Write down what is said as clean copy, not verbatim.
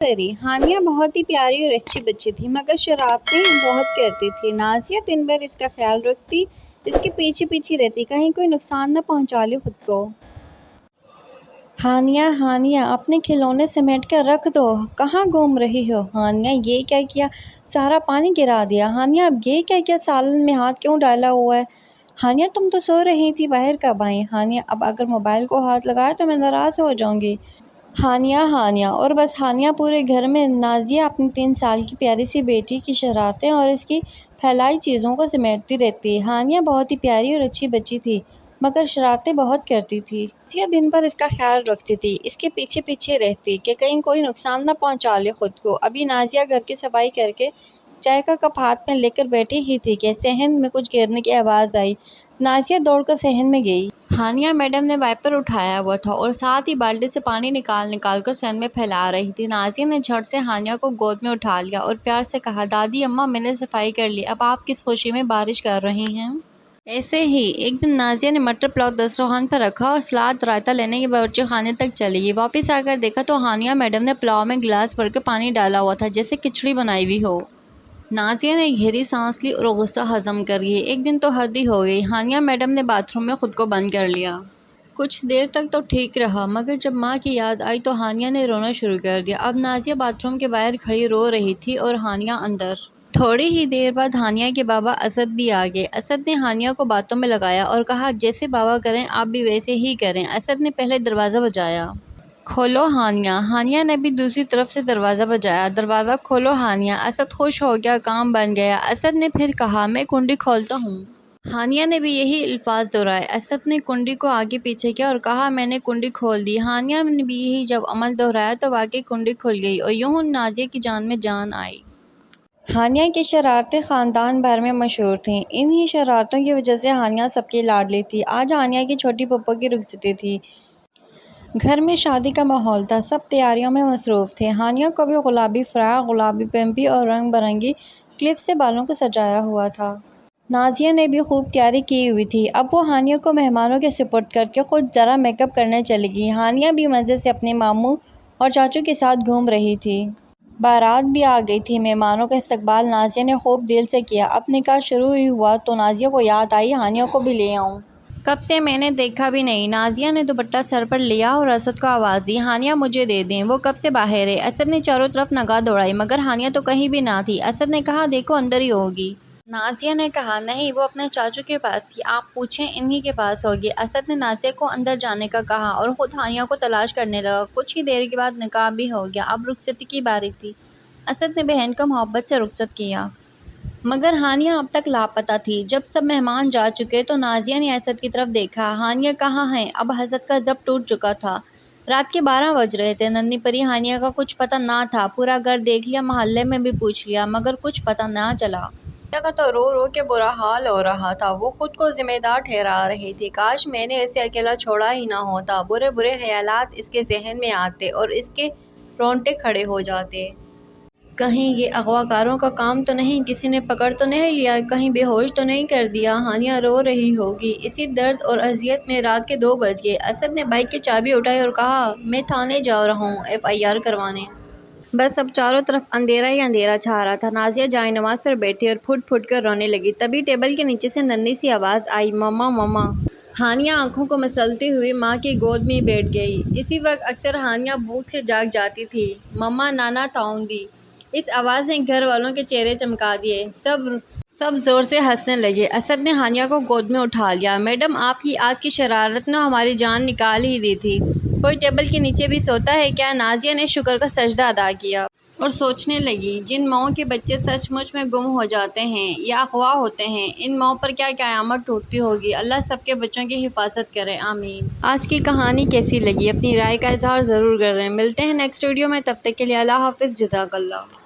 پری ہانیہ بہت ہی پیاری اور اچھی بچی تھی، مگر شرارتیں بہت کرتی تھی۔ نازیہ دن بھر اس کا خیال رکھتی، اس کے پیچھے پیچھے رہتی، کہیں کوئی نقصان نہ پہنچا لے خود کو۔ ہانیہ ہانیہ اپنے کھلونے سمیٹ کر رکھ دو، کہاں گھوم رہی ہو؟ ہانیہ یہ کیا کیا، سارا پانی گرا دیا۔ ہانیہ اب یہ کیا کیا، سالن میں ہاتھ کیوں ڈالا ہوا ہے؟ ہانیہ تم تو سو رہی تھی، باہر کب آئی؟ ہانیہ اب اگر موبائل کو ہاتھ لگایا تو میں ناراض ہو جاؤں گی۔ ہانیہ ہانیہ اور بس ہانیہ پورے گھر میں نازیہ اپنی 3 سال کی پیاری سی بیٹی کی شرارتیں اور اس کی پھیلائی چیزوں کو سمیٹتی رہتی۔ ہانیہ بہت ہی پیاری اور اچھی بچی تھی، مگر شرارتیں بہت کرتی تھی۔ نازیہ دن بھر اس کا خیال رکھتی تھی، اس کے پیچھے پیچھے رہتی کہ کہیں کوئی نقصان نہ پہنچا لے خود کو۔ ابھی نازیہ گھر کی صفائی کر کے چائے کا کپ ہاتھ میں لے کر بیٹھی ہی تھی کہ صحن میں کچھ گرنے کی آواز آئی۔ نازیہ دوڑ کر صحن میں گئی۔ ہانیہ میڈم نے وائپر اٹھایا ہوا تھا اور ساتھ ہی بالٹی سے پانی نکال نکال کر صحن میں پھیلا رہی تھی۔ نازیہ نے جھٹ سے ہانیہ کو گود میں اٹھا لیا اور پیار سے کہا، دادی اماں میں نے صفائی کر لی، اب آپ کس خوشی میں بارش کر رہی ہیں؟ ایسے ہی ایک دن نازیہ نے مٹر پلاؤ دسترخوان پر رکھا اور سلاد رائتہ لینے کے باورچی خانے تک چلی گئی۔ واپس آ کر دیکھا تو ہانیہ میڈم نے پلاؤ میں گلاس بھر کے پانی ڈالا ہوا تھا، جیسے کھچڑی بنائی ہوئی ہو۔ نازیہ نے گہری سانس لی اور غصہ ہضم کر گئی۔ ایک دن تو حد ہی ہو گئی، ہانیہ میڈم نے باتھ روم میں خود کو بند کر لیا۔ کچھ دیر تک تو ٹھیک رہا، مگر جب ماں کی یاد آئی تو ہانیہ نے رونا شروع کر دیا۔ اب نازیہ باتھ روم کے باہر کھڑی رو رہی تھی اور ہانیہ اندر۔ تھوڑی ہی دیر بعد ہانیہ کے بابا اسد بھی آ گئے۔ اسد نے ہانیہ کو باتوں میں لگایا اور کہا، جیسے بابا کریں آپ بھی ویسے ہی کریں۔ اسد نے پہلے دروازہ بجایا۔ کھولو ہانیہ۔ ہانیہ نے بھی دوسری طرف سے دروازہ بجایا۔ دروازہ کھولو ہانیہ۔ اسد خوش ہو گیا، کام بن گیا۔ اسد نے پھر کہا، میں کنڈی کھولتا ہوں۔ ہانیہ نے بھی یہی الفاظ دہرائے۔ اسد نے کنڈی کو آگے پیچھے کیا اور کہا، میں نے کنڈی کھول دی۔ ہانیہ نے بھی یہی جب عمل دہرایا تو واقعی کنڈی کھل گئی اور یوں نازیہ کی جان میں جان آئی۔ ہانیہ کی شرارتیں خاندان بھر میں مشہور تھیں۔ انہی شرارتوں کی وجہ سے ہانیہ سب کی لاڈلی تھی۔ آج ہانیہ کی چھوٹی پھپھو کی رخصتی تھی۔ گھر میں شادی کا ماحول تھا، سب تیاریوں میں مصروف تھے۔ ہانیہ کو بھی گلابی فراق، گلابی پمپی اور رنگ برنگی کلپ سے بالوں کو سجایا ہوا تھا۔ نازیہ نے بھی خوب تیاری کی ہوئی تھی۔ اب وہ ہانیہ کو مہمانوں کے سپرد کر کے خود ذرا میک اپ کرنے چلی گئی۔ ہانیہ بھی مزے سے اپنے ماموں اور چاچو کے ساتھ گھوم رہی تھی۔ بارات بھی آ گئی تھی۔ مہمانوں کا استقبال نازیہ نے خوب دل سے کیا۔ اب نکاح شروع ہی ہوا تو نازیہ کو یاد آئی، ہانیہ کو بھی لے آؤں۔ کب سے میں نے دیکھا بھی نہیں۔ نازیہ نے دوپٹہ سر پر لیا اور اسد کو آواز دی، ہانیہ مجھے دے دیں، وہ کب سے باہر ہے۔ اسد نے چاروں طرف نگاہ دوڑائی، مگر ہانیہ تو کہیں بھی نہ تھی۔ اسد نے کہا، دیکھو اندر ہی ہوگی۔ نازیہ نے کہا، نہیں وہ اپنے چاچو کے پاس تھی، آپ پوچھیں انہی کے پاس ہوگی۔ اسد نے نازیہ کو اندر جانے کا کہا اور خود ہانیہ کو تلاش کرنے لگا۔ کچھ ہی دیر کے بعد نکاح بھی ہو گیا۔ اب رخصتی کی باری تھی۔ اسد نے بہن کو محبت سے رخصت کیا، مگر ہانیہ اب تک لاپتہ تھی۔ جب سب مہمان جا چکے تو نازیہ نے اسد کی طرف دیکھا، ہانیہ کہاں ہے؟ اب حسد کا ضبط ٹوٹ چکا تھا۔ رات کے 12 بج رہے تھے۔ ننھی پری ہانیہ کا کچھ پتہ نہ تھا۔ پورا گھر دیکھ لیا، محلے میں بھی پوچھ لیا، مگر کچھ پتہ نہ چلا۔ ہانیہ کا تو رو رو کے برا حال ہو رہا تھا۔ وہ خود کو ذمہ دار ٹھہرا رہی تھی، کاش میں نے اسے اکیلا چھوڑا ہی نہ ہوتا۔ برے برے خیالات اس کے ذہن میں آتے اور اس کے رونگٹے کھڑے ہو جاتے۔ کہیں یہ اغوا کاروں کا کام تو نہیں، کسی نے پکڑ تو نہیں لیا، کہیں بے ہوش تو نہیں کر دیا۔ ہانیہ رو رہی ہوگی۔ اسی درد اور اذیت میں رات کے 2 بج گئے۔ اسد نے بائیک کی چابی اٹھائی اور کہا، میں تھانے جا رہا ہوں FIR کروانے۔ بس اب چاروں طرف اندھیرا ہی اندھیرا چھا رہا تھا۔ نازیہ جائے نماز پر بیٹھی اور پھٹ پھٹ کر رونے لگی۔ تبھی ٹیبل کے نیچے سے ننھی سی آواز آئی، مما مما۔ ہانیہ آنکھوں کو مسلتے ہوئے ماں کی گود میں بیٹھ گئی۔ اسی وقت اکثر ہانیہ بھوک سے جاگ جاتی تھی۔ مما نانا تاؤندی۔ اس آواز نے گھر والوں کے چہرے چمکا دیے۔ سب زور سے ہنسنے لگے۔ اسد نے ہانیہ کو گود میں اٹھا لیا، میڈم آپ کی آج کی شرارت نے ہماری جان نکال ہی دی تھی۔ کوئی ٹیبل کے نیچے بھی سوتا ہے کیا؟ نازیہ نے شکر کا سجدہ ادا کیا اور سوچنے لگی، جن ماؤں کے بچے سچ مچ میں گم ہو جاتے ہیں یا اغوا ہوتے ہیں، ان ماؤں پر کیا قیامت ٹوٹتی ہوگی۔ اللہ سب کے بچوں کی حفاظت کرے، آمین۔ آج کی کہانی کیسی لگی؟ اپنی رائے کا اظہار ضرور کریں۔ ملتے ہیں نیکسٹ ویڈیو میں، تب تک کے لیے اللہ حافظ، جزاک اللہ۔